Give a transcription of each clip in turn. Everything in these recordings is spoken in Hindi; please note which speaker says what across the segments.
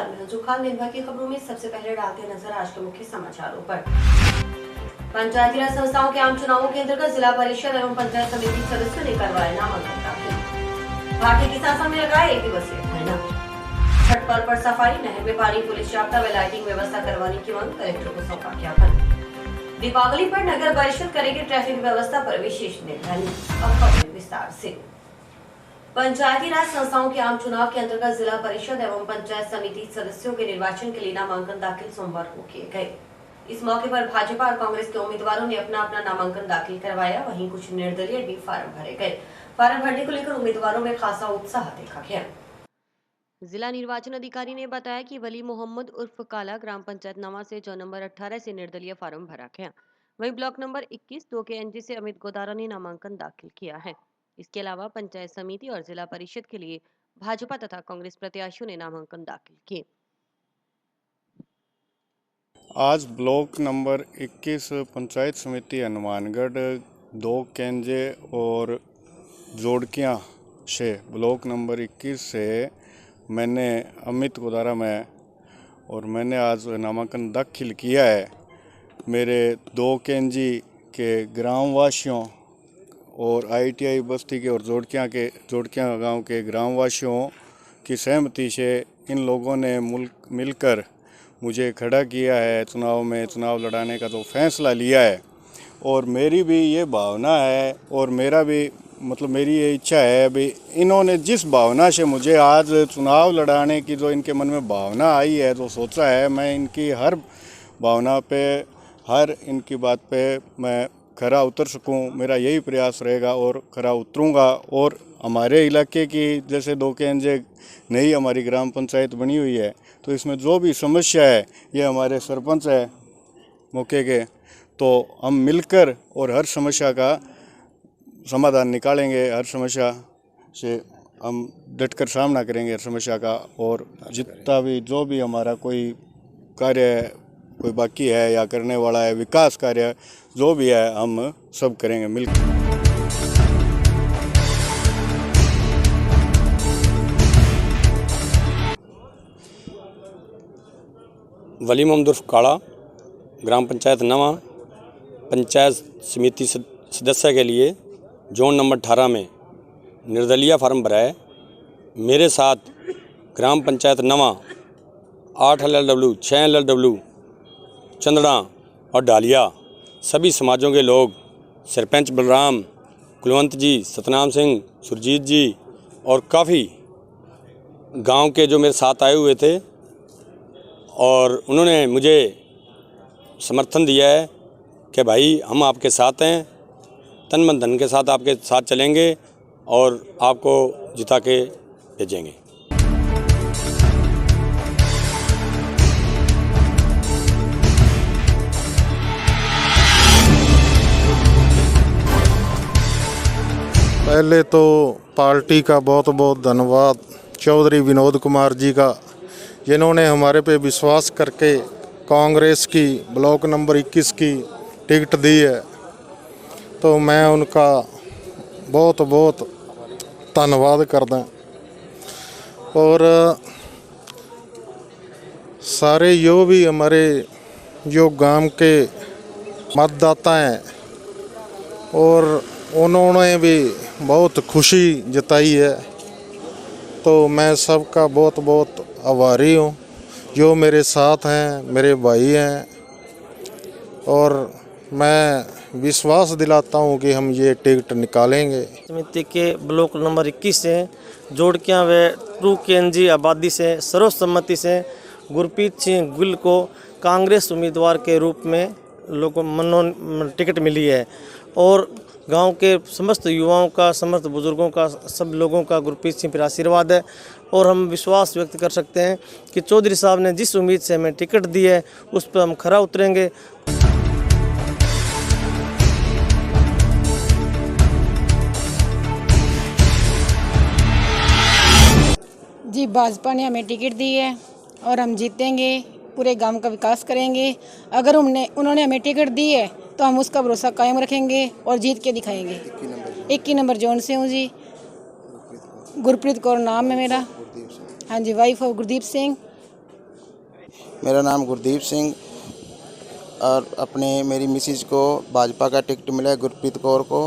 Speaker 1: नमस्कार, मैं रंजू खान। दिन भर की खबरों में सबसे पहले डालते हैं नजर आज के मुख्य समाचारों पर। पंचायती राज संस्थाओं के आम चुनावों के अंतर्गत जिला परिषद एवं पंचायत समिति सदस्यों ने करवाए नामांकन दाखिल। भारतीय किसान संघ ने लगाया 1 दिवसीय धरना। छठ पर्व पर सफाई, नहर में पानी, पुलिस जाब्ता व लाइटिंग व्यवस्था करवाने की मांग, कलेक्टर को सौंपा ज्ञापन। दीपावली पर नगर परिषद करेगी ट्रैफिक व्यवस्था पर विशेष निगरानी। अब खबरें विस्तार से। पंचायती राज संस्थाओं के आम चुनाव के अंतर्गत जिला परिषद एवं पंचायत समिति सदस्यों के निर्वाचन के लिए नामांकन दाखिल सोमवार को किए गए। इस मौके पर भाजपा और कांग्रेस के उम्मीदवारों ने अपना अपना नामांकन दाखिल करवाया। वहीं कुछ निर्दलीय भी फार्म भरे गए। फार्म भरने को लेकर उम्मीदवारों में खासा उत्साह देखा गया। जिला निर्वाचन अधिकारी ने बताया कि वली मोहम्मद उर्फ काला ग्राम पंचायत नवा से 9 नंबर 18 से निर्दलीय फार्म भरा गया। वहीं ब्लॉक नंबर 21 2 के एनजी से अमित गोदारा ने नामांकन दाखिल किया है। इसके अलावा पंचायत समिति और जिला परिषद के लिए भाजपा तथा कांग्रेस प्रत्याशियों ने नामांकन दाखिल किए।
Speaker 2: आज ब्लॉक नंबर 21 पंचायत समिति हनुमानगढ़ 2 केंजे और जोड़कियाँ से ब्लॉक नंबर 21 से मैंने अमित गोदारा मैंने आज नामांकन दाखिल किया है। मेरे 2 केंजी के ग्रामवासियों और ITI बस्ती के और जोड़कियाँ गांव के ग्रामवासियों की सहमति से इन लोगों ने मिलकर मुझे खड़ा किया है। चुनाव लड़ाने का तो फैसला लिया है और मेरी भी ये भावना है और मेरी ये इच्छा है। अभी इन्होंने जिस भावना से मुझे आज चुनाव लड़ाने की जो इनके मन में भावना आई है, जो सोचा है, मैं इनकी हर भावना पे, हर इनकी बात पे मैं खरा उतर सकूं, मेरा यही प्रयास रहेगा और खरा उतरूंगा। और हमारे इलाके की जैसे 2 केंजे नई हमारी ग्राम पंचायत बनी हुई है, तो इसमें जो भी समस्या है ये हमारे सरपंच है मौके के, तो हम मिलकर और हर समस्या का समाधान निकालेंगे। हर समस्या से हम डटकर सामना करेंगे हर समस्या का। और जितना भी जो भी हमारा कोई कार्य है, कोई बाकी है या करने वाला है, विकास कार्य जो भी है, हम सब करेंगे मिलकर।
Speaker 3: वली मोहम्मद उर्फ काला ग्राम पंचायत नवा पंचायत समिति सदस्य के लिए जोन नंबर 18 में निर्दलीय फार्म भरा है। मेरे साथ ग्राम पंचायत नवा 8 LLW 6 LLW चंदड़ा और डालिया सभी समाजों के लोग, सरपंच बलराम, कुलवंत जी, सतनाम सिंह, सुरजीत जी और काफ़ी गांव के जो मेरे साथ आए हुए थे, और उन्होंने मुझे समर्थन दिया है कि भाई हम आपके साथ हैं, तन मन धन के साथ आपके साथ चलेंगे और आपको जिता के भेजेंगे।
Speaker 4: पहले तो पार्टी का बहुत बहुत धन्यवाद चौधरी विनोद कुमार जी का, जिन्होंने हमारे पे विश्वास करके कांग्रेस की ब्लॉक नंबर 21 की टिकट दी है। तो मैं उनका बहुत बहुत धन्यवाद करदा। और सारे जो भी हमारे जो गांव के मतदाता हैं, और उन्होंने भी बहुत खुशी जताई है, तो मैं सबका बहुत बहुत आभारी हूँ जो मेरे साथ हैं, मेरे भाई हैं। और मैं विश्वास दिलाता हूँ कि हम ये टिकट निकालेंगे।
Speaker 5: समिति के ब्लॉक नंबर 21 से जोड़कियाँ व 2 केंजी आबादी से सर्वसम्मति से गुरप्रीत सिंह गुल को कांग्रेस उम्मीदवार के रूप में लोगों टिकट मिली है। और गांव के समस्त युवाओं का, समस्त बुजुर्गों का, सब लोगों का गुरप्रीत सिंह पर आशीर्वाद है। और हम विश्वास व्यक्त कर सकते हैं कि चौधरी साहब ने जिस उम्मीद से हमें टिकट दी है उस पर हम खरा उतरेंगे।
Speaker 6: जी, भाजपा ने हमें टिकट दी है और हम जीतेंगे, पूरे गांव का विकास करेंगे। अगर उन्होंने हमें टिकट दी है तो हम उसका भरोसा कायम रखेंगे और जीत के दिखाएंगे। 21 नंबर जोन से हूँ जी, गुरप्रीत कौर नाम है मेरा। हाँ जी, वाइफ ऑफ गुरदीप सिंह।
Speaker 7: मेरा नाम गुरदीप सिंह और मेरी मिसिज को भाजपा का टिकट मिला है, गुरप्रीत कौर को,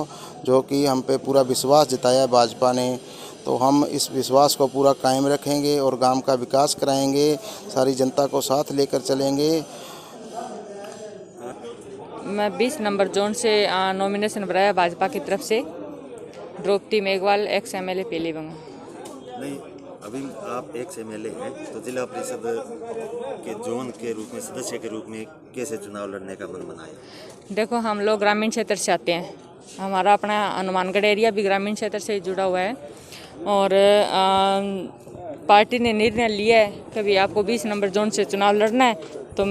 Speaker 7: जो कि हम पे पूरा विश्वास जताया है भाजपा ने। तो हम इस विश्वास को पूरा कायम रखेंगे और गांव का विकास कराएंगे, सारी जनता को साथ लेकर चलेंगे।
Speaker 8: मैं 20 नंबर जोन से नॉमिनेशन भराया भाजपा की तरफ से। Draupadi Meghwal, ex MLA Pilibanga.
Speaker 9: नहीं, अभी आप एक्स MLA हैं, तो जिला परिषद के जोन के रूप में, सदस्य के रूप में कैसे चुनाव लड़ने का मन बनाया?
Speaker 8: देखो, हम लोग ग्रामीण क्षेत्र से आते हैं। हमारा अपना हनुमानगढ़ एरिया भी ग्रामीण क्षेत्र से जुड़ा हुआ है और पार्टी ने निर्णय लिया है कि भी आपको 20 नंबर जोन से चुनाव लड़ना है, तो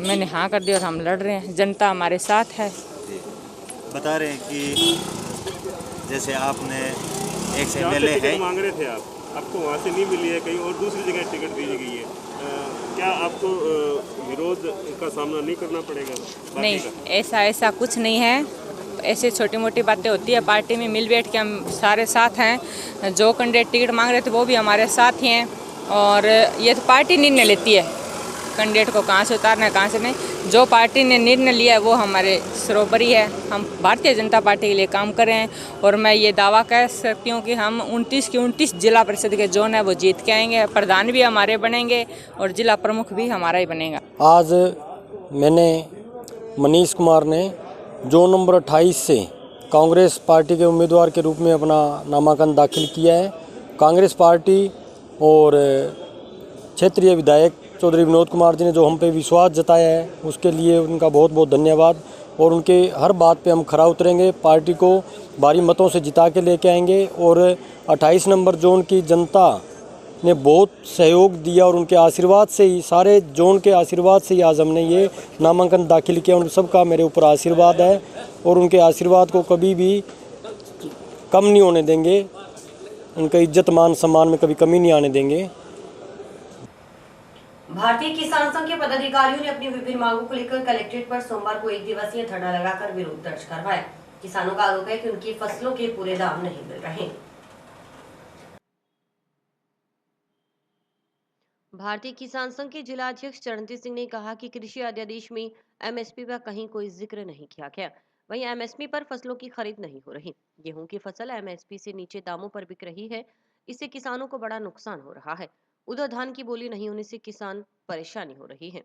Speaker 8: मैंने हाँ कर दिया और हम लड़ रहे हैं। जनता हमारे साथ है।
Speaker 9: बता रहे हैं कि जैसे आपने एक्स MLA है,
Speaker 10: मांग रहे थे आपको वहाँ से नहीं मिली है, कहीं और दूसरी जगह टिकट दी गई है, क्या आपको विरोध का सामना नहीं करना पड़ेगा?
Speaker 8: नहीं, ऐसा कुछ नहीं है। ऐसे छोटी मोटी बातें होती है पार्टी में, मिल बैठ के हम सारे साथ हैं। जो कैंडिडेट टिकट मांग रहे थे वो भी हमारे साथ ही हैं और ये तो पार्टी निर्णय लेती है कैंडिडेट को कहाँ से उतारना है, कहाँ से नहीं। जो पार्टी ने निर्णय लिया है वो हमारे सरोपरी है। हम भारतीय जनता पार्टी के लिए काम कर रहे हैं और मैं ये दावा कह सकती हूँ कि हम 29 की 29 जिला परिषद के जोन है वो जीत के आएंगे। प्रधान भी हमारे बनेंगे और जिला प्रमुख भी हमारा ही बनेगा।
Speaker 3: आज मैंने मनीष कुमार ने जोन नंबर 28 से कांग्रेस पार्टी के उम्मीदवार के रूप में अपना नामांकन दाखिल किया है। कांग्रेस पार्टी और क्षेत्रीय विधायक चौधरी विनोद कुमार जी ने जो हम पे विश्वास जताया है उसके लिए उनका बहुत बहुत धन्यवाद और उनके हर बात पे हम खरा उतरेंगे। पार्टी को भारी मतों से जिता के लेके आएंगे और 28 नंबर जोन की जनता ने बहुत सहयोग दिया और उनके आशीर्वाद से ही, सारे जोन के आशीर्वाद से ही आज हमने ये नामांकन दाखिल किया। उन सबका मेरे ऊपर आशीर्वाद है और उनके आशीर्वाद को कभी भी कम नहीं होने देंगे। उनका इज्जत मान सम्मान में कभी कमी नहीं आने देंगे।
Speaker 1: भारतीय किसान संघ के पदाधिकारियों ने अपनी विभिन्न मांगों को लेकर कलेक्ट्रेट पर सोमवार को 1 दिवसीय धरना लगाकर विरोध दर्ज करवाया। किसानों का आरोप है कि उनकी फसलों के पूरे दाम नहीं मिल रहे। भारतीय किसान संघ के जिला अध्यक्ष चरणजीत सिंह ने कहा कि कृषि अध्यादेश में MSP का कहीं कोई जिक्र नहीं किया गया। वहीं MSP पर फसलों की खरीद नहीं हो रही। गेहूं की फसल MSP से नीचे दामों पर बिक रही है। इससे किसानों को बड़ा नुकसान हो रहा है। उधर धान की बोली नहीं होने से किसान परेशानी हो रही है।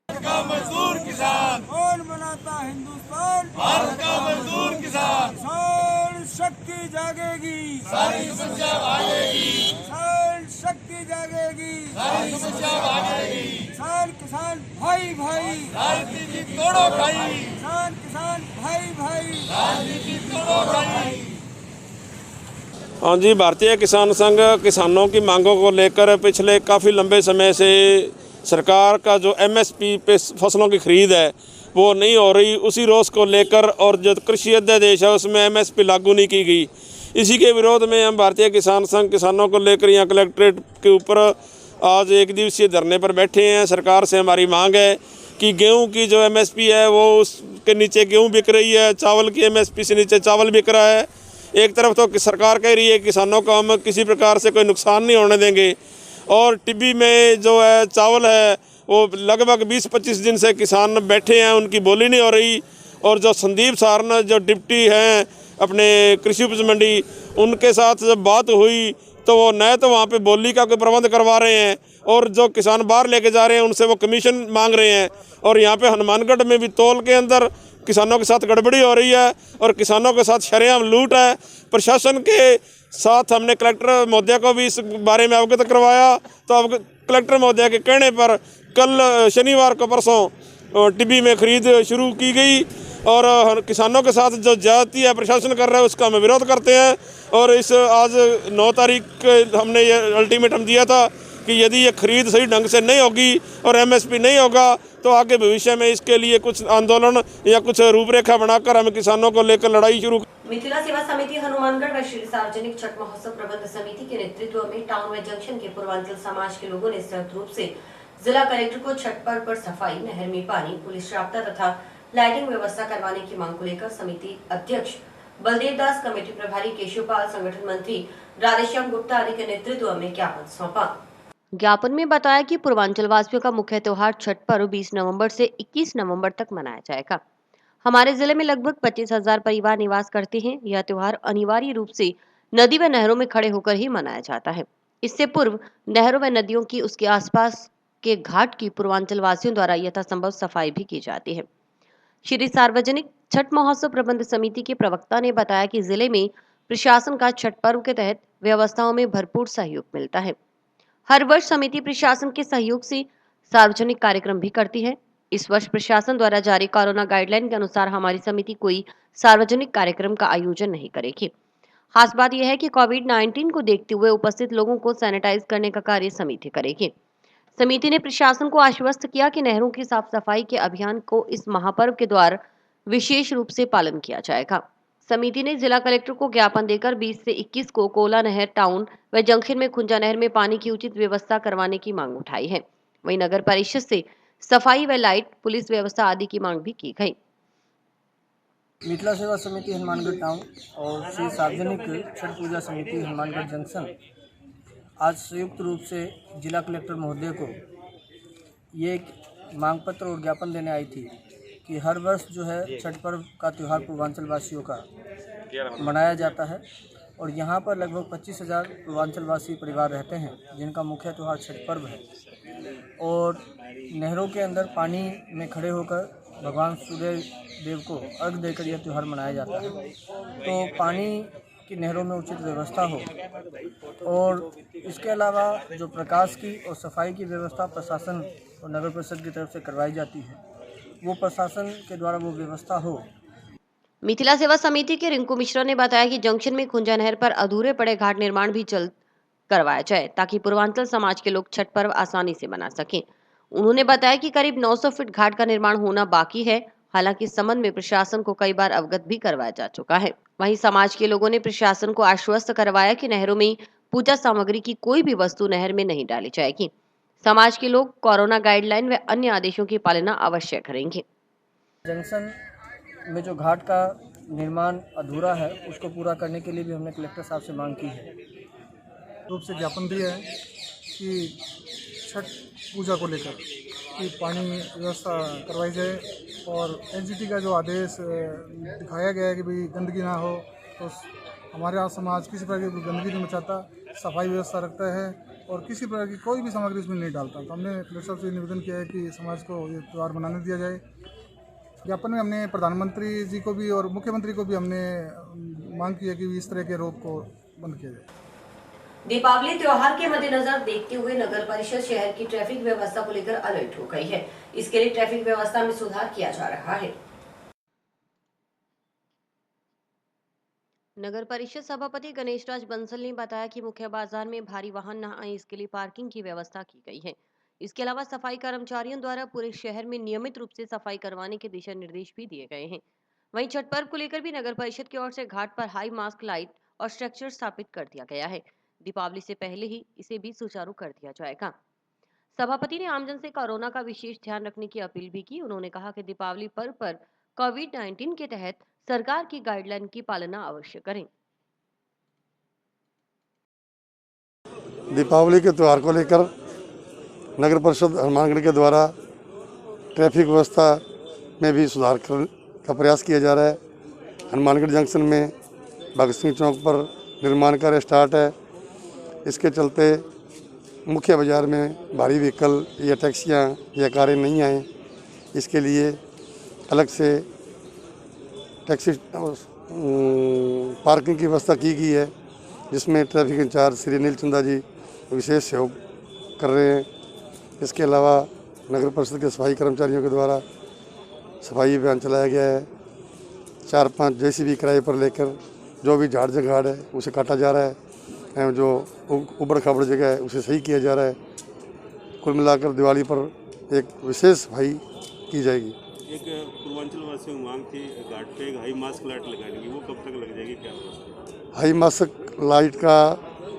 Speaker 11: भारत का मजदूर किसान कौन बनाता हिंदुस्तान, भारत का मजदूर किसान। किसान शक्ति जागेगी, सारी समस्या भागेगी। किसान शक्ति जागेगी, सारी समस्या भागेगी। किसान भाई भाई, राजनीति तोड़ो भाई। किसान भाई भाई, राजनीति तोड़ो भाई।
Speaker 10: हाँ जी, भारतीय किसान संघ किसानों की मांगों को लेकर पिछले काफ़ी लंबे समय से सरकार का जो MSP पे फसलों की खरीद है वो नहीं हो रही, उसी रोष को लेकर और जो कृषि अध्यादेश है उसमें MSP लागू नहीं की गई, इसी के विरोध में हम भारतीय किसान संघ किसानों को लेकर यहाँ कलेक्ट्रेट के ऊपर आज 1 दिवसीय धरने पर बैठे हैं। सरकार से हमारी मांग है कि गेहूं की जो MSP है वो उसके नीचे गेहूं बिक रही है, चावल की MSP से नीचे चावल बिक रहा है। एक तरफ तो सरकार कह रही है किसानों को हम किसी प्रकार से कोई नुकसान नहीं होने देंगे और टिब्बी में जो है चावल है वो लगभग 20-25 दिन से किसान बैठे हैं, उनकी बोली नहीं हो रही। और जो संदीप सारन जो डिप्टी हैं अपने कृषि उपज मंडी, उनके साथ जब बात हुई तो वो न तो वहाँ पे बोली का कोई प्रबंध करवा रहे हैं और जो किसान बाहर लेके जा रहे हैं उनसे वो कमीशन मांग रहे हैं। और यहाँ पे हनुमानगढ़ में भी तौल के अंदर किसानों के साथ गड़बड़ी हो रही है और किसानों के साथ शरेआम लूट है। प्रशासन के साथ हमने कलेक्टर महोदय को भी इस बारे में अवगत करवाया, तो अब कलेक्टर महोदय के कहने पर कल शनिवार को परसों टिब्बी में खरीद शुरू की गई और किसानों के साथ जो ज्यादती है प्रशासन कर रहा है उसका हम विरोध करते हैं। और इस आज 9 तारीख हमने ये अल्टीमेटम दिया था कि यदि ये खरीद सही ढंग से नहीं होगी और MSP नहीं होगा तो आगे भविष्य में इसके लिए कुछ आंदोलन या कुछ रूपरेखा बनाकर हम किसानों को लेकर लड़ाई शुरू।
Speaker 1: मिथिला सेवा समिति हनुमानगढ़ व श्री सार्वजनिक छठ महोत्सव प्रबंध समिति के नेतृत्व में टाउन व जंक्शन के पूर्वांचल समाज के लोगों ने संयुक्त रूप से जिला कलेक्टर को छठ पर्व पर सफाई, नहर में पानी, पुलिस राब्ता तथा लाइटिंग व्यवस्था करवाने की मांग को लेकर समिति अध्यक्ष बलदेव दास, कमेटी प्रभारी केशवपाल, संगठन मंत्री राधेश्याम गुप्ता आदि के नेतृत्व में ज्ञापन सौंपा। ज्ञापन में बताया कि पूर्वांचल वासियों का मुख्य त्योहार छठ पर्व 20 नवंबर से 21 नवंबर तक मनाया जाएगा। हमारे जिले में लगभग 25,000 परिवार निवास करते हैं। यह त्योहार अनिवार्य रूप से नदी व नहरों में खड़े होकर ही मनाया जाता है। इससे पूर्व नहरों व नदियों की उसके आसपास के घाट की पूर्वांचल वासियों द्वारा यथासंभव सफाई भी की जाती है। श्री सार्वजनिक छठ महोत्सव प्रबंध समिति के प्रवक्ता ने बताया कि जिले में प्रशासन का छठ पर्व के तहत व्यवस्थाओं में भरपूर सहयोग मिलता है। हर वर्ष समिति प्रशासन के सहयोग से सार्वजनिक कार्यक्रम भी करती है। इस वर्ष प्रशासन द्वारा जारी कोरोना गाइडलाइन के अनुसार हमारी समिति कोई सार्वजनिक कार्यक्रम का आयोजन नहीं करेगी। खास बात यह है कि कोविड-19 को देखते हुए उपस्थित लोगों को सैनिटाइज करने का कार्य समिति करेगी। समिति ने प्रशासन को आश्वस्त किया कि नहरों की साफ सफाई के अभियान को इस महापर्व के द्वारा विशेष रूप से पालन किया जाएगा। समिति ने जिला कलेक्टर को ज्ञापन देकर 20 से 21 को कोला नहर टाउन व जंक्शन में खुंजा नहर में पानी की उचित व्यवस्था करवाने की मांग उठाई है। वहीं नगर परिषद से सफाई व लाइट, पुलिस व्यवस्था आदि की मांग भी की गई।
Speaker 5: मिथिला सेवा समिति हनुमानगढ़ टाउन और श्री सार्वजनिक छठ पूजा समिति हनुमानगढ़ जंक्शन आज संयुक्त रूप से जिला कलेक्टर महोदय को ये एक मांग पत्र और ज्ञापन देने आई थी कि हर वर्ष जो है छठ पर्व का त्यौहार पूर्वांचल वासियों का मनाया जाता है और यहाँ पर लगभग 25,000 पूर्वांचलवासी परिवार रहते हैं जिनका मुख्य त्यौहार छठ पर्व है और नहरों के अंदर पानी में खड़े होकर भगवान सूर्य देव को अर्घ देकर यह त्यौहार मनाया जाता है। तो पानी की नहरों में उचित व्यवस्था हो और इसके अलावा जो प्रकाश की और सफाई की व्यवस्था प्रशासन और नगर परिषद की तरफ से करवाई जाती है वो प्रशासन के द्वारा वो व्यवस्था हो।
Speaker 1: मिथिला सेवा समिति के रिंकू मिश्रा ने बताया कि जंक्शन में खुंजा नहर पर अधूरे पड़े घाट निर्माण भी जल्द करवाया जाए ताकि पूर्वांचल समाज के लोग छठ पर्व आसानी से मना सकें। उन्होंने बताया कि करीब 900 फीट घाट का निर्माण होना बाकी है। हालांकि इस संबंध में प्रशासन को कई बार अवगत भी करवाया जा चुका है। वहीं समाज के लोगों ने प्रशासन को आश्वस्त करवाया कि नहरों में पूजा सामग्री की कोई भी वस्तु नहर में नहीं डाली जाएगी। समाज के लोग कोरोना गाइडलाइन व अन्य आदेशों की पालना अवश्य करेंगे।
Speaker 5: जंक्शन में जो घाट का निर्माण अधूरा है उसको पूरा करने के लिए भी हमने कलेक्टर साहब से मांग की है।
Speaker 4: रूप से ज्ञापन दिया है कि छठ पूजा को लेकर कि पानी व्यवस्था करवाई जाए और एनजीटी का जो आदेश दिखाया गया है कि भाई गंदगी ना हो, तो हमारे यहाँ समाज किसी प्रकार की गंदगी नहीं मचाता, सफाई व्यवस्था रखता है और किसी प्रकार की कोई भी सामग्री इसमें नहीं डालता। तो हमने कलेक्टर साहब से निवेदन किया है कि समाज को ये त्यौहार मनाने दिया जाए। ज्ञापन में हमने प्रधानमंत्री जी को भी और मुख्यमंत्री को भी हमने मांग की है कि इस तरह के रोग को बंद किया जाए।
Speaker 1: दीपावली त्योहार के मद्देनजर देखते हुए नगर परिषद शहर की ट्रैफिक व्यवस्था को लेकर अलर्ट हो गई है। इसके लिए ट्रैफिक व्यवस्था में सुधार किया जा रहा है। नगर परिषद सभापति गणेश राज बंसल ने बताया कि मुख्य बाजार में भारी वाहन न आए, इसके लिए पार्किंग की व्यवस्था की गई है। इसके अलावा सफाई कर्मचारियों द्वारा पूरे शहर में नियमित रूप से सफाई करवाने के दिशा निर्देश भी दिए गए हैं। वहीं छठ पर्व को लेकर भी नगर परिषद की ओर से घाट पर हाई मास्क, लाइट और स्ट्रक्चर स्थापित कर दिया गया है। दीपावली से पहले ही इसे भी सुचारू कर दिया जाएगा। सभापति ने आमजन से कोरोना का विशेष ध्यान रखने की अपील भी की। उन्होंने कहा कि दीपावली पर्व पर कोविड-19 के तहत सरकार की गाइडलाइन की पालना अवश्य करें।
Speaker 12: दीपावली के त्यौहार को लेकर नगर परिषद हनुमानगढ़ के द्वारा ट्रैफिक व्यवस्था में भी सुधार का प्रयास किया जा रहा है। हनुमानगढ़ जंक्शन में भगत सिंह चौक पर निर्माण कार्य स्टार्ट है। इसके चलते मुख्य बाज़ार में भारी व्हीकल या टैक्सियाँ या कारें नहीं आएँ, इसके लिए अलग से टैक्सी पार्किंग की व्यवस्था की गई है, जिसमें ट्रैफिक इंचार्ज श्री अनिल चंदा जी विशेष सहयोग कर रहे हैं। इसके अलावा नगर परिषद के सफाई कर्मचारियों के द्वारा सफाई अभियान चलाया गया है। 4-5 जेसीबी किराए पर लेकर जो भी झाड़ जगाड़ है उसे काटा जा रहा है एवं जो उबड़ खाबड़ जगह है उसे सही किया जा रहा है। कुल मिलाकर दिवाली पर एक विशेष सफाई की जाएगी।
Speaker 10: एक पूर्वांचल वासियों की मांग थी घाट पे एक हाई मास्क लाइट लगाने की, वो कब तक लग जाएगी, क्या?
Speaker 12: हाई मास्क लाइट का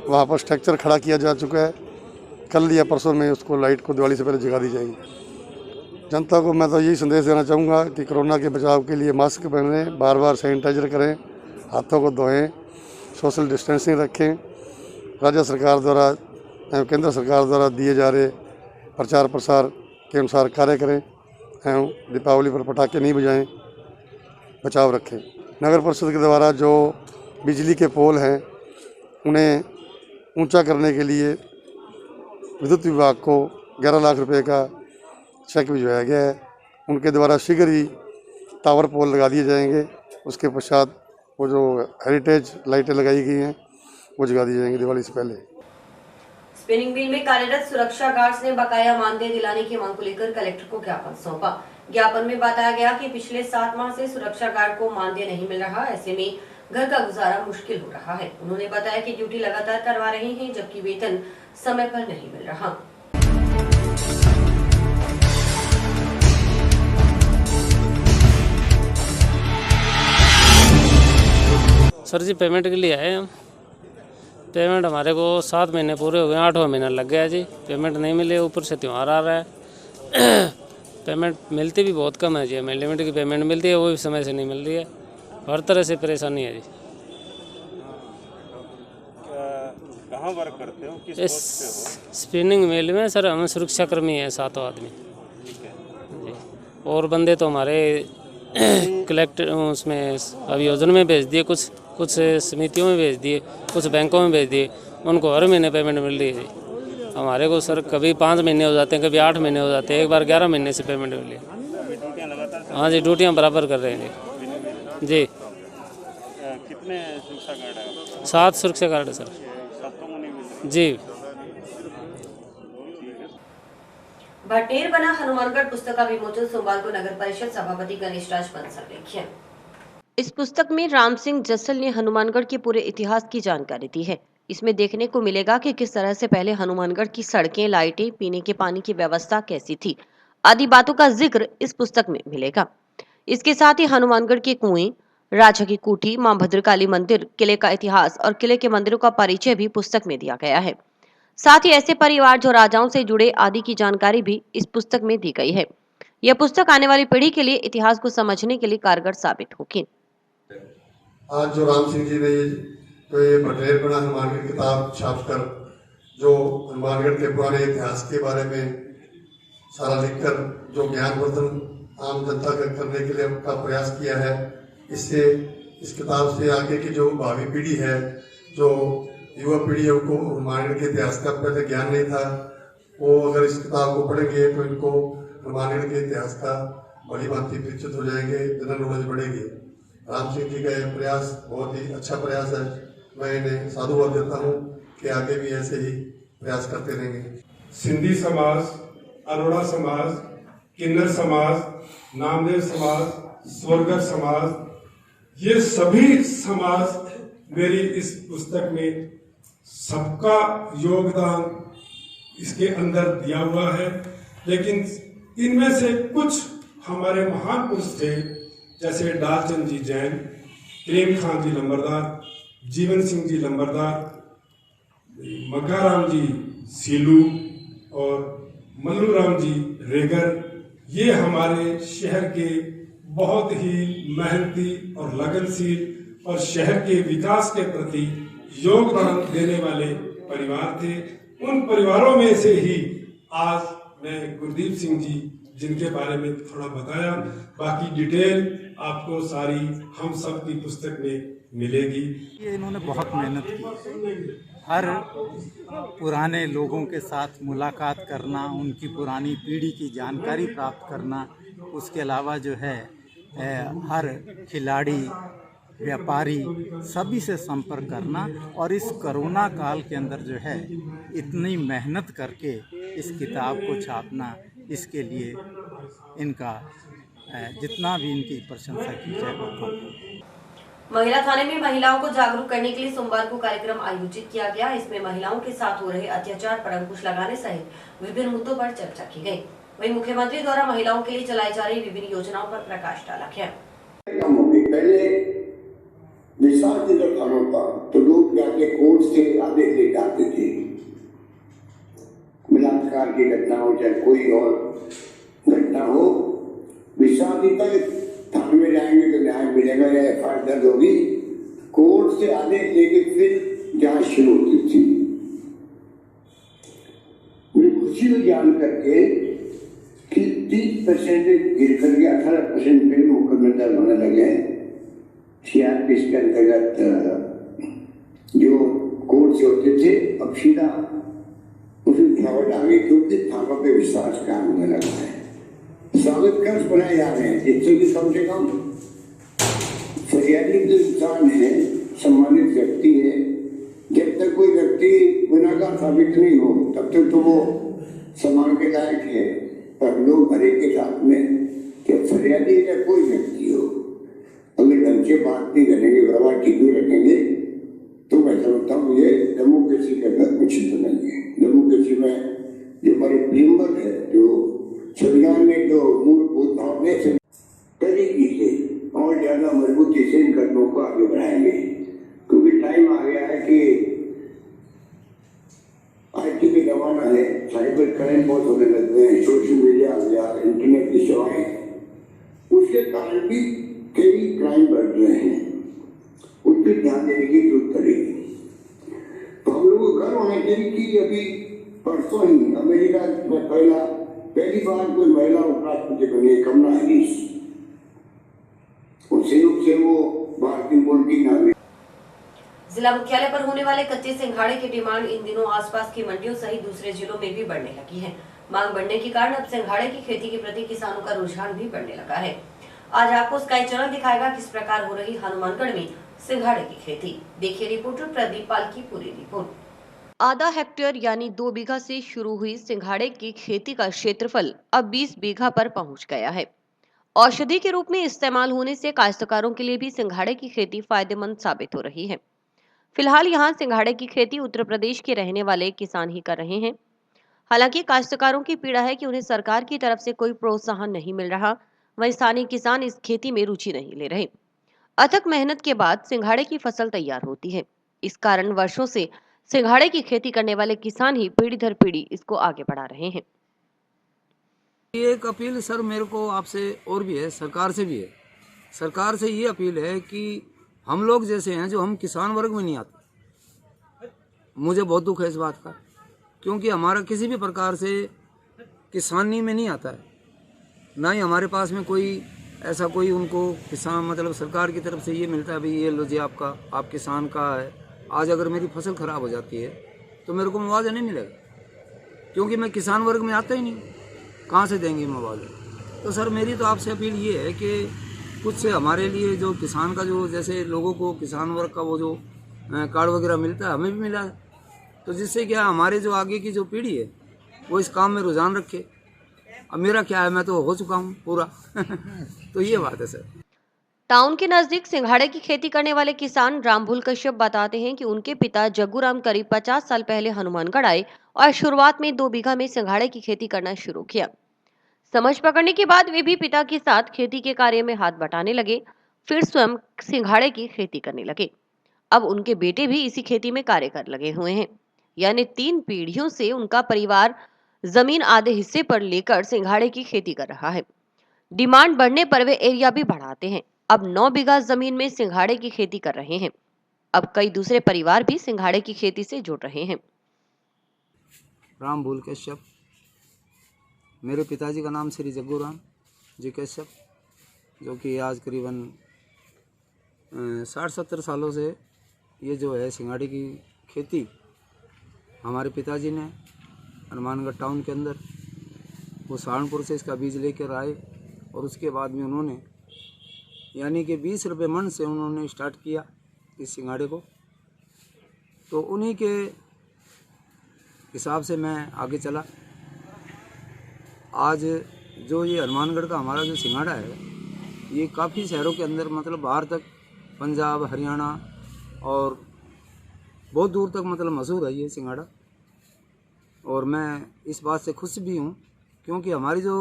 Speaker 12: वहाँ पर स्ट्रक्चर खड़ा किया जा चुका है। कल या परसों में उसको लाइट को दिवाली से पहले जगा दी जाएगी। जनता को मैं तो यही संदेश देना चाहूँगा कि कोरोना के बचाव के लिए मास्क पहनें, बार बार सैनिटाइजर करें, हाथों को धोएं, सोशल डिस्टेंसिंग रखें। राज्य सरकार द्वारा एवं केंद्र सरकार द्वारा दिए जा रहे प्रचार प्रसार के अनुसार कार्य करें एवं दीपावली पर पटाखे नहीं बजाएं, बचाव रखें। नगर परिषद के द्वारा जो बिजली के पोल हैं उन्हें ऊंचा करने के लिए विद्युत विभाग को 11 लाख रुपए का चेक भिजवाया गया है। उनके द्वारा शीघ्र ही टावर पोल लगा दिए जाएंगे। उसके पश्चात वो जो हेरिटेज लाइटें लगाई गई हैं वो जगा दी जाएंगी दिवाली से पहले।
Speaker 1: स्पिनिंग मिल में कार्यरत सुरक्षा गार्ड्स ने बकाया मानदेय दिलाने की मांग को लेकर कलेक्टर को ज्ञापन सौंपा। ज्ञापन में बताया गया कि पिछले 7 माह से सुरक्षा गार्ड को मानदेय नहीं मिल रहा, ऐसे में घर का गुजारा मुश्किल हो रहा है। उन्होंने बताया कि ड्यूटी लगातार करवा रहे हैं जबकि वेतन समय पर नहीं मिल रहा।
Speaker 13: सर जी पेमेंट के लिए आए हम। पेमेंट हमारे को 7 महीने पूरे हो गए, 8वां महीना लग गया जी। पेमेंट नहीं मिले, ऊपर से त्यौहार आ रहा है। पेमेंट मिलती भी बहुत कम है जी। हमें लिमिट की पेमेंट मिलती है वो भी समय से नहीं मिल रही है। हर तरह से परेशानी है जी।
Speaker 10: कहाँ वर्क करते हो? किस
Speaker 13: इस स्पिनिंग मिल में सर हम सुरक्षा कर्मी हैं 7 आदमी जी। और बंदे तो हमारे कलेक्टर उसमें अभियोजन में भेज दिए, कुछ समितियों में भेज दिए, कुछ बैंकों में भेज दिए। उनको हर महीने पेमेंट मिल रही है जी। हमारे को सर कभी 5 महीने हो जाते हैं, कभी 8 महीने हो जाते हैं, एक बार 11 महीने से पेमेंट मिली है। हाँ जी, ड्यूटियाँ बराबर कर रहे हैं जी।
Speaker 10: कितने सुरक्षा गार्ड है?
Speaker 13: 7 सुरक्षा गार्ड है सर जी।
Speaker 1: भटेर बना हनुमानगढ़ पुस्तक का विमोचन सोमवार को नगर परिषद सभापति गणेश राज बंसल ने किया। इस पुस्तक में राम सिंह जस्सल ने हनुमानगढ़ के पूरे इतिहास की जानकारी दी है। इसमें देखने को मिलेगा कि किस तरह से पहले हनुमानगढ़ की सड़कें, लाइटें, पीने के पानी की व्यवस्था कैसी थी आदि बातों का जिक्र इस पुस्तक में मिलेगा। इसके साथ ही हनुमानगढ़ के कुएं, राजा की कुटी, मां भद्रकाली मंदिर, किले का इतिहास और किले के मंदिरों का परिचय भी पुस्तक में दिया गया है। साथ ही ऐसे परिवार जो राजाओं से जुड़े आदि की जानकारी भी इस पुस्तक में दी गई है। यह पुस्तक आने वाली पीढ़ी के लिए इतिहास को समझने के लिए कारगर साबित होगी।
Speaker 12: आज जो राम सिंह जी ने ये भटेर बना हनुमानगढ़ किताब छापकर जो हनुमानगढ़ के पुराने इतिहास के बारे में सारा लिखकर जो ज्ञानवर्धन आम जनता का करने के लिए का प्रयास किया है, इससे इस किताब से आगे की जो भावी पीढ़ी है, जो युवा पीढ़ी है, उनको हनुमानगढ़ के इतिहास का पहले ज्ञान नहीं था। वो अगर इस किताब को पढ़ेंगे तो इनको हनुमानगढ़ के इतिहास का बड़ी भांति परिचित हो जाएंगे, जनरल नॉलेज बढ़ेगी। राम सिंह जी का यह प्रयास बहुत ही अच्छा प्रयास है। मैं इन्हें साधुवाद देता हूँ कि आगे भी ऐसे ही प्रयास करते रहेंगे।
Speaker 14: सिंधी समाज, अरोड़ा समाज, किन्नर समाज, नामदेव समाज, स्वर्गर समाज, ये सभी समाज मेरी इस पुस्तक में सबका योगदान इसके अंदर दिया हुआ है। लेकिन इनमें से कुछ हमारे महान पुरुष थे, जैसे डालचंद जी जैन, प्रेम खान जी लंबरदार, जीवन सिंह जी लंबरदार, मक्काराम जी सीलू और मल्लू राम जी रेगर, ये हमारे शहर के बहुत ही मेहनती और लगनशील और शहर के विकास के प्रति योगदान देने वाले परिवार थे। उन परिवारों में से ही आज मैं गुरदीप सिंह जी, जिनके बारे में थोड़ा बताया, बाकी डिटेल आपको सारी हम सब की पुस्तक में मिलेगी।
Speaker 15: ये इन्होंने बहुत मेहनत की, हर पुराने लोगों के साथ मुलाकात करना, उनकी पुरानी पीढ़ी की जानकारी प्राप्त करना, उसके अलावा जो है हर खिलाड़ी, व्यापारी सभी से संपर्क करना, और इस कोरोना काल के अंदर जो है इतनी मेहनत करके इस किताब को छापना, इसके लिए इनका जितना भी इनकी प्रशंसा की जाए वो कम।
Speaker 1: महिला थाने में महिलाओं को जागरूक करने के लिए सोमवार को कार्यक्रम आयोजित किया गया। इसमें महिलाओं के साथ हो रहे अत्याचार पर अंकुश लगाने सहित विभिन्न मुद्दों पर चर्चा की गई। वहीं मुख्यमंत्री द्वारा महिलाओं के लिए चलाई जा रही विभिन्न योजनाओं पर प्रकाश डाला गया।
Speaker 16: पहले विशाल जिला थानों का तो लोग जाके कोर्ट से आदेश ले जाते थे, बलात्कार की घटना हो चाहे कोई और घटना हो, विशाल तक थाने में जाएंगे तो न्याय मिलेगा या एफआईआर दर्ज होगी। कोर्ट से आदेश लेके फिर जांच शुरू होती थी। खुशी हुई जान करके कि 30% गिर करके 18% पे मुकदमे दर्ज होने लगे हैं। CRPC के अंतर्गत जो कोर्ट से होते थे अब सीधा उसमें गिरावट आ गई, क्योंकि थाना पे विश्वास काम होने लगा है। स्वागत कर्ज बनाए जा रहे हैं जिससे कि कम से कम फरियादी जो इंसान है, सम्मानित व्यक्ति है, जब तक कोई व्यक्ति गुनाहगार साबित नहीं हो तब तक तो वो सम्मान के लायक है। पर लोग हर एक के साथ में कि फरियादी या कोई व्यक्ति हो, अगर ढंग से बात नहीं करेंगे, व्यवहार ठीक नहीं रखेंगे, तो मैं समझता हूँ ये डेमोक्रेसी के अंदर उचित नहीं है। डेमोक्रेसी में जो हमारे प्रीएम्बल है, जो संविधान में जो मूलभूत भावनाएं से तरीके से और ज्यादा मजबूती से इन कदमों को आगे बढ़ाएंगे, क्योंकि टाइम आ गया है कि IT का जमाना है, साइबर क्राइम बहुत होने लगे हैं, सोशल मीडिया आ गया, इंटरनेट की सेवाएं, उसके कारण भी कई क्राइम बढ़ रहे हैं। उस पर ध्यान देने की जरूरत पड़ेगी। तो हम लोगों को गर्व होना चाहिए कि अभी परसों ही अमेरिका में पहली बार कोई महिला उपराष्ट्रपति बनी, कमला हैरिस, और संयोग से वो भारतीय मूल की नागरिक।
Speaker 1: जिला मुख्यालय पर होने वाले कच्चे सिंघाड़े की डिमांड इन दिनों आसपास की मंडियों सहित दूसरे जिलों में भी बढ़ने लगी है। मांग बढ़ने के कारण अब सिंघाड़े की खेती के प्रति किसानों का रुझान भी बढ़ने लगा है। आज आपको स्काई चैनल दिखाएगा किस प्रकार हो रही हनुमानगढ़ में सिंघाड़े की खेती। देखिए रिपोर्टर प्रदीप पाल की पूरी रिपोर्ट। आधा हेक्टेयर यानी 2 बीघा से शुरू हुई सिंघाड़े की खेती का क्षेत्रफल अब 20 बीघा पर पहुंच गया है। औषधि के रूप में इस्तेमाल होने से काश्तकारों के लिए भी सिंघाड़े की खेती फायदेमंद साबित हो रही है। फिलहाल यहाँ सिंघाड़े की खेती उत्तर प्रदेश के रहने वाले किसान ही कर रहे हैं। हालांकि काश्तकारों की पीड़ा है कि उन्हें सरकार की तरफ से कोई प्रोत्साहन नहीं मिल रहा, वहीं स्थानीय किसान इस खेती में रुचि नहीं ले रहे। अथक मेहनत के बाद सिंघाड़े की फसल तैयार होती है। इस कारण वर्षों से सिंघाड़े की खेती करने वाले किसान ही पीढ़ी दर पीढ़ी इसको आगे बढ़ा रहे हैं।
Speaker 17: ये एक अपील सर मेरे को आपसे और भी है, सरकार से भी है। सरकार से ये अपील है कि हम लोग जैसे हैं जो हम किसान वर्ग में नहीं आते, मुझे बहुत दुख है इस बात का, क्योंकि हमारा किसी भी प्रकार से किसानी में नहीं आता है, ना ही हमारे पास में कोई ऐसा कोई उनको किसान मतलब सरकार की तरफ से ये मिलता है भाई ये लो जी आपका, आप किसान का है। आज अगर मेरी फसल ख़राब हो जाती है तो मेरे को मुआवजा नहीं मिलेगा, क्योंकि मैं किसान वर्ग में आता ही नहीं, कहाँ से देंगे मुआवजा। तो सर मेरी तो आपसे अपील ये है कि कुछ से हमारे लिए जो किसान का जो जैसे लोगों को किसान वर्ग का वो जो कार्ड वगैरह मिलता है हमें भी मिला है, तो जिससे क्या हमारे जो आगे की जो पीढ़ी है वो इस काम में रुझान रखे। अब मेरा क्या है, मैं तो हो चुका हूँ पूरा तो ये बात है सर।
Speaker 1: टाउन के नजदीक सिंघाड़े की खेती करने वाले किसान रामभूल कश्यप बताते हैं कि उनके पिता जग्गूराम करीब 50 साल पहले हनुमानगढ़ आए और शुरुआत में 2 बीघा में सिंघाड़े की खेती करना शुरू किया। समझ पकड़ने के बाद वे भी पिता के साथ खेती के कार्य में हाथ बटाने लगे, फिर स्वयं सिंघाड़े की खेती करने लगे। अब उनके बेटे भी इसी खेती में कार्य कर लगे हुए हैं, यानी 3 पीढ़ियों से उनका परिवार जमीन आधे हिस्से पर लेकर सिंघाड़े की खेती कर रहा है। डिमांड बढ़ने पर वे एरिया भी बढ़ाते हैं। अब 9 बीघा जमीन में सिंघाड़े की खेती कर रहे हैं। अब कई दूसरे परिवार भी सिंघाड़े की खेती से जुड़ रहे हैं।
Speaker 17: रामभूल कश्यप, मेरे पिताजी का नाम श्री जग्गूराम जी कश्यप, जो कि आज करीबन 60-70 सालों से ये जो है सिंघाड़े की खेती हमारे पिताजी ने हनुमानगढ़ टाउन के अंदर वो सहारनपुर से इसका बीज लेकर आए और उसके बाद में उन्होंने यानी कि 20 रुपये मन से उन्होंने स्टार्ट किया इस सिंघाड़े को। तो उन्हीं के हिसाब से मैं आगे चला। आज जो ये हनुमानगढ़ का हमारा जो सिंघाड़ा है ये काफ़ी शहरों के अंदर मतलब बाहर तक, पंजाब, हरियाणा और बहुत दूर तक मतलब मशहूर है ये सिंघाड़ा। और मैं इस बात से खुश भी हूँ क्योंकि हमारी जो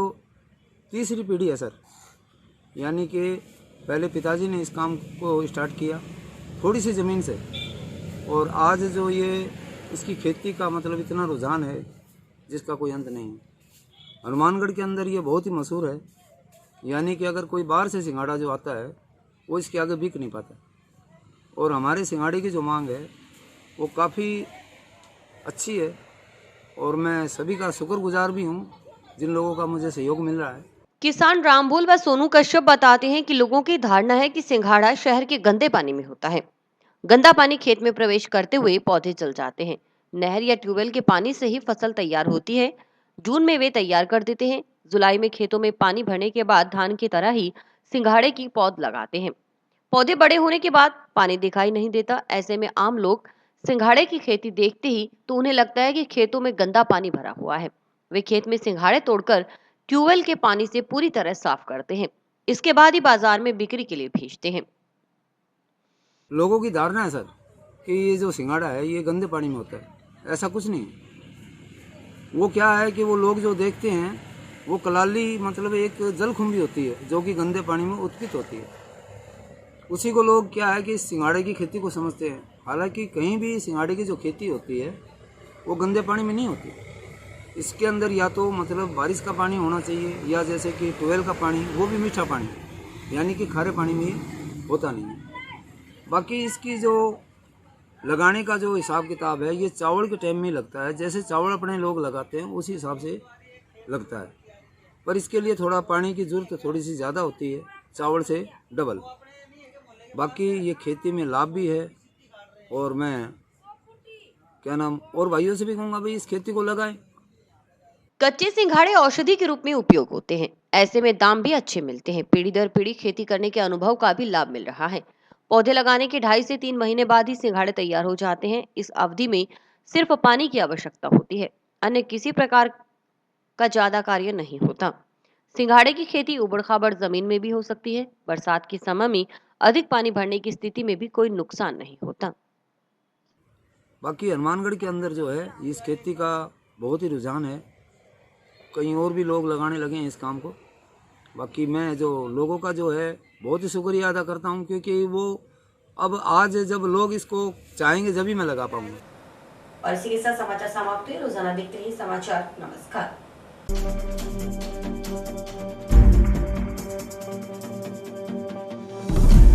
Speaker 17: तीसरी पीढ़ी है सर, यानी कि पहले पिताजी ने इस काम को स्टार्ट किया थोड़ी सी ज़मीन से, और आज जो ये इसकी खेती का मतलब इतना रुझान है जिसका कोई अंत नहीं है। हनुमानगढ़ के अंदर ये बहुत ही मशहूर है, यानी कि अगर कोई बाहर से सिंघाड़ा जो आता है वो इसके आगे बिक नहीं पाता। और हमारे सिंघाड़े की जो मांग है वो काफ़ी अच्छी है और मैं सभी का शुक्रगुजार भी हूँ जिन लोगों का मुझे सहयोग मिल रहा है।
Speaker 1: किसान रामभूल व सोनू कश्यप बताते हैं कि लोगों की धारणा है कि सिंघाड़ा शहर के गंदे पानी में होता है। गंदा पानी खेत में प्रवेश करते हुए पौधे जल जाते हैं। नहर या ट्यूबवेल के पानी से ही फसल तैयार होती है। जून में वे तैयार कर देते हैं। जुलाई में खेतों में पानी भरने के बाद धान की तरह ही सिंघाड़े की पौध लगाते हैं। पौधे बड़े होने के बाद पानी दिखाई नहीं देता। ऐसे में आम लोग सिंघाड़े की खेती देखते ही तो उन्हें लगता है कि खेतों में गंदा पानी भरा हुआ है। वे खेत में सिंघाड़े तोड़कर ट्यूबवेल के पानी से पूरी तरह साफ करते हैं। इसके बाद ही बाजार में बिक्री के लिए भेजते हैं।
Speaker 17: लोगों की धारणा है सर कि ये जो सिंघाड़ा है ये गंदे पानी में होता है। ऐसा कुछ नहीं है। वो क्या है कि वो लोग जो देखते हैं वो कलाली मतलब एक जलकुंभी होती है जो कि गंदे पानी में उत्पन्न होती है। उसी को लोग क्या है कि सिंघाड़े की खेती को समझते हैं। हालांकि कहीं भी सिंघाड़े की जो खेती होती है वो गंदे पानी में नहीं होती। इसके अंदर या तो मतलब बारिश का पानी होना चाहिए या जैसे कि ट्यूबवेल का पानी, वो भी मीठा पानी, यानी कि खारे पानी में होता नहीं है। बाकी इसकी जो लगाने का जो हिसाब किताब है ये चावल के टाइम में लगता है। जैसे चावल अपने लोग लगाते हैं उसी हिसाब से लगता है, पर इसके लिए थोड़ा पानी की ज़रूरत थोड़ी सी ज़्यादा होती है, चावल से डबल। बाकी ये खेती में लाभ भी है और मैं क्या नाम और भाइयों से भी कहूँगा भाई इस खेती को लगाएं।
Speaker 1: कच्चे सिंघाड़े औषधि के रूप में उपयोग होते हैं। ऐसे में दाम भी अच्छे मिलते हैं। पीढ़ी दर पीढ़ी खेती करने के अनुभव का भी लाभ मिल रहा है। पौधे लगाने के 2.5 से 3 महीने बाद ही सिंघाड़े तैयार हो जाते हैं। इस अवधि में सिर्फ पानी की आवश्यकता होती है, अन्य किसी प्रकार का ज्यादा कार्य नहीं होता। सिंघाड़े की खेती उबड़ खाबड़ जमीन में भी हो सकती है। बरसात के समय में अधिक पानी भरने की स्थिति में भी कोई नुकसान नहीं होता।
Speaker 17: बाकी हनुमानगढ़ के अंदर जो है इस खेती का बहुत ही रुझान है। कहीं और भी लोग लगाने लगे हैं इस काम को। बाकी मैं जो लोगों का जो है बहुत ही शुक्रिया अदा करता हूं, क्योंकि वो अब आज जब लोग इसको चाहेंगे जब ही मैं लगा पाऊंगा।
Speaker 1: और इसी के साथ समाचार समाप्त हुए। रोजाना देखते रहिए समाचार। नमस्कार।